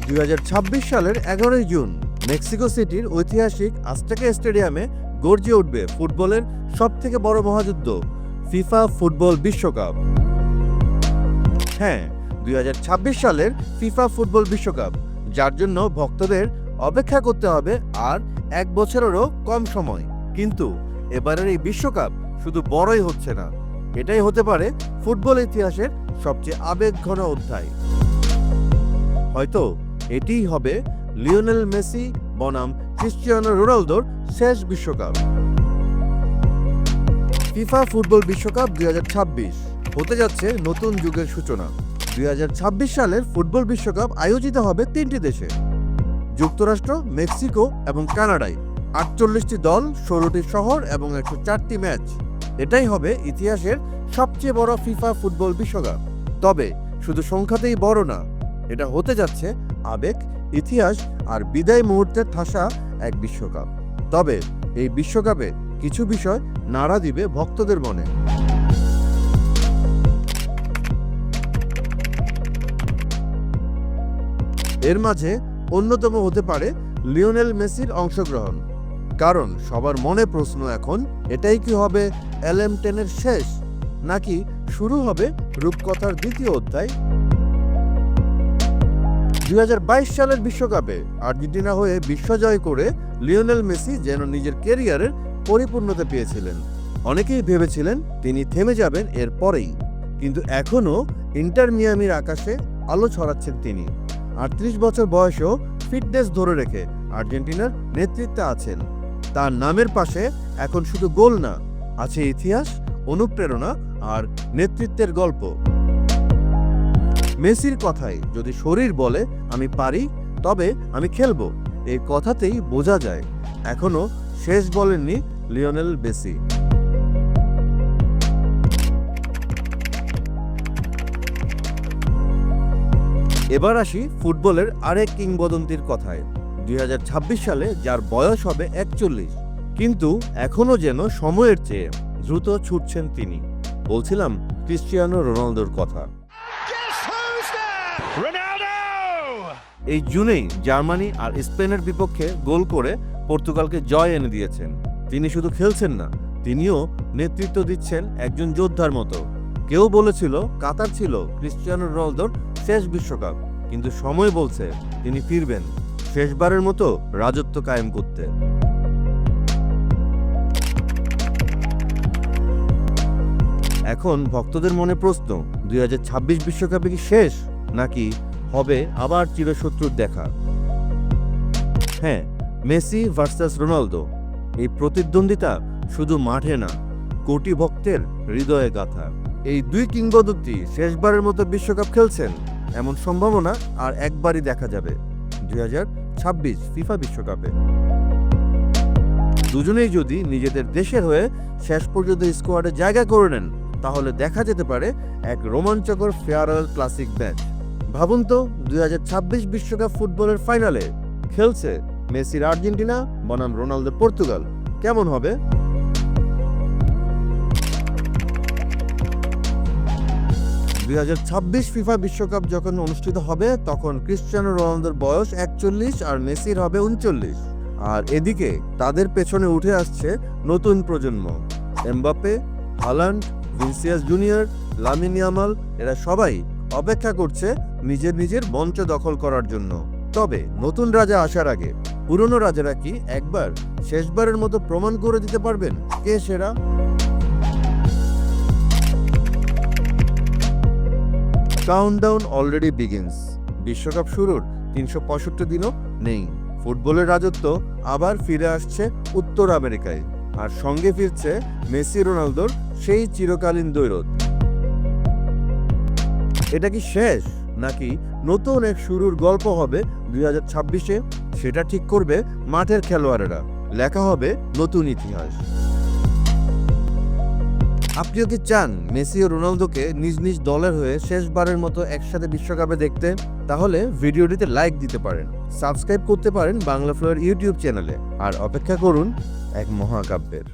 2026 সালের 11 June Mexico সিটির ঐতিহাসিক আজটেকা স্টেডিয়ামে গর্জে উঠবে ফুটবলের সবথেকে বড় মহাযুদ্ধ, ফিফা ফুটবল বিশ্বকাপ। হ্যাঁ, 2026 সালের ফিফা ফুটবল বিশ্বকাপ, যার জন্য ভক্তদের অপেক্ষা করতে হবে আর 1 বছরেরও কম সময়। কিন্তু এবারের এই বিশ্বকাপ শুধু বড়ই হচ্ছে না, এটাই হতে পারে ফুটবল ইতিহাসের সবচেয়ে আবেগঘন অধ্যায়। হয়তো এটিই হবে লিওনেল মেসি বনাম ক্রিস্টিয়ানো রোনালদোর শেষ বিশ্বকাপ। ফিফা ফুটবল বিশ্বকাপ 2026 হতে যাচ্ছে নতুন যুগের সূচনা। 2026 সালের ফুটবল বিশ্বকাপ আয়োজিত হবে 3টি দেশে, যুক্তরাষ্ট্র, মেক্সিকো এবং কানাডায়। 48টি দল, 16টি শহর এবং 104টি ম্যাচ। এটাই হবে ইতিহাসের সবচেয়ে বড় ফিফা ফুটবল বিশ্বকাপ। তবে শুধু সংখ্যাতেই বড় না, এটা হতে যাচ্ছে আবেগ, ইতিহাস আর বিদায় মুহূর্তে ঠাসা এক বিশ্বকাপ। তবে এই বিশ্বকাপে কিছু বিষয় নাড়া দিবে ভক্তদের মনে। এর মাঝে অন্যতম হতে পারে লিওনেল মেসির অংশগ্রহণ। কারণ সবার মনে প্রশ্ন এখন, এটাই কি হবে LM10-এর শেষ, নাকি শুরু হবে রূপকথার দ্বিতীয় অধ্যায়? 2022 সালের বিশ্বকাপে আর্জেন্টিনা হয়ে বিশ্বজয় করে লিওনেল মেসি যেন নিজের ক্যারিয়ারের পরিপূর্ণতা পেয়েছিলেন। অনেকেই ভেবেছিলেন তিনি থেমে যাবেন এর পরেই, কিন্তু এখনও ইন্টার মিয়ামির আকাশে আলো ছড়াচ্ছেন তিনি। 38 বছর বয়সেও ফিটনেস ধরে রেখে আর্জেন্টিনার নেতৃত্বে আছেন। তার নামের পাশে এখন শুধু গোল না, আছে ইতিহাস, অনুপ্রেরণা আর নেতৃত্বের গল্প। মেসির কথায়, যদি শরীর বলে আমি পারি তবে আমি খেলবো, এই কথাতেই বোঝা যায় এখনো শেষ বলেননি লিওনেল মেসি। এবার আসি ফুটবলের আরেক কিংবদন্তির কথায়। 2026 সালে যার বয়স হবে 41, কিন্তু এখনো যেন সময়ের চেয়ে দ্রুত ছুটছেন তিনি। বলছিলাম ক্রিস্টিয়ানো রোনালদোর কথা। এই জুনেই জার্মানি আর স্পেনের বিপক্ষে গোল করে পর্তুগালকে জয় এনে দিয়েছেন। তিনি শুধু খেলছেন না, তিনিও নেতৃত্ব দিচ্ছেন একজন যোদ্ধার মতো। কেউ বলেছিল কাতার ছিল ক্রিস্টিয়ানো রোনালদোর শেষ বিশ্বকাপ, কিন্তু সময় বলছে তিনি ফিরবেন শেষবারের মতো রাজত্ব কায়েম করতে। এখন ভক্তদের মনে প্রশ্ন, 2026 বিশ্বকাপে কি শেষ, নাকি হবে আবার চিরশত্রুর দেখা? হ্যাঁ, মেসি ভার্সাস রোনালদো, এই প্রতিদ্বন্দ্বিতা শুধু মাঠে না, কোটি ভক্তের হৃদয়ে গাথা। এই দুই কিংবদন্তি শেষবারের মতো বিশ্বকাপ খেলছেন, এমন সম্ভাবনা আর একবারই দেখা যাবে 2026 ফিফা বিশ্বকাপে। দুজনেই যদি নিজেদের দেশের হয়ে শেষ পর্যন্ত স্কোয়াডে জায়গা করে নেন, তাহলে দেখা যেতে পারে এক রোমাঞ্চকর ফেয়ারওয়েল ক্লাসিক ম্যাচ। ভাবুন তো, 2026 বিশ্বকাপ ফুটবলের ফাইনালে খেলছে মেসির আর্জেন্টিনা বনাম রোনালদোর পর্তুগাল, কেমন হবে? ফিফা বিশ্বকাপ যখন অনুষ্ঠিত হবে, তখন ক্রিস্টিয়ানো রোনালদোর বয়স 41 আর মেসির হবে 39। আর এদিকে তাদের পেছনে উঠে আসছে নতুন প্রজন্ম, Mbappe, Haaland, Vinicius junior, Lamine Yamal. এরা সবাই অপেক্ষা করছে নিজের মঞ্চ দখল করার জন্য। তবে নতুন রাজা আসার আগে পুরনো রাজারা কি একবার শেষবারের মতো প্রমাণ করে দিতে পারবেন কে সেরা? Countdown already begins. বিশ্বকাপ শুরুর 365 দিনও নেই। ফুটবলের রাজত্ব আবার ফিরে আসছে উত্তর আমেরিকায়, আর সঙ্গে ফিরছে মেসি রোনালদোর সেই চিরকালীন দ্বৈরথ। এটা কি শেষ, নাকি নতুন এক শুরুর গল্প হবে 2026-এ? সেটা ঠিক করবে মাঠের খেলোয়াড়েরা, লেখা হবে নতুন ইতিহাস। আপনিও কি চান মেসি ও রোনালদোকে নিজ নিজ দলের হয়ে শেষবারের মতো একসাথে বিশ্বকাপে দেখতে? তাহলে ভিডিওটিতে লাইক দিতে পারেন, সাবস্ক্রাইব করতে পারেন বাংলা ফ্লোর ইউটিউব চ্যানেলে, আর অপেক্ষা করুন এক মহাকাব্যের।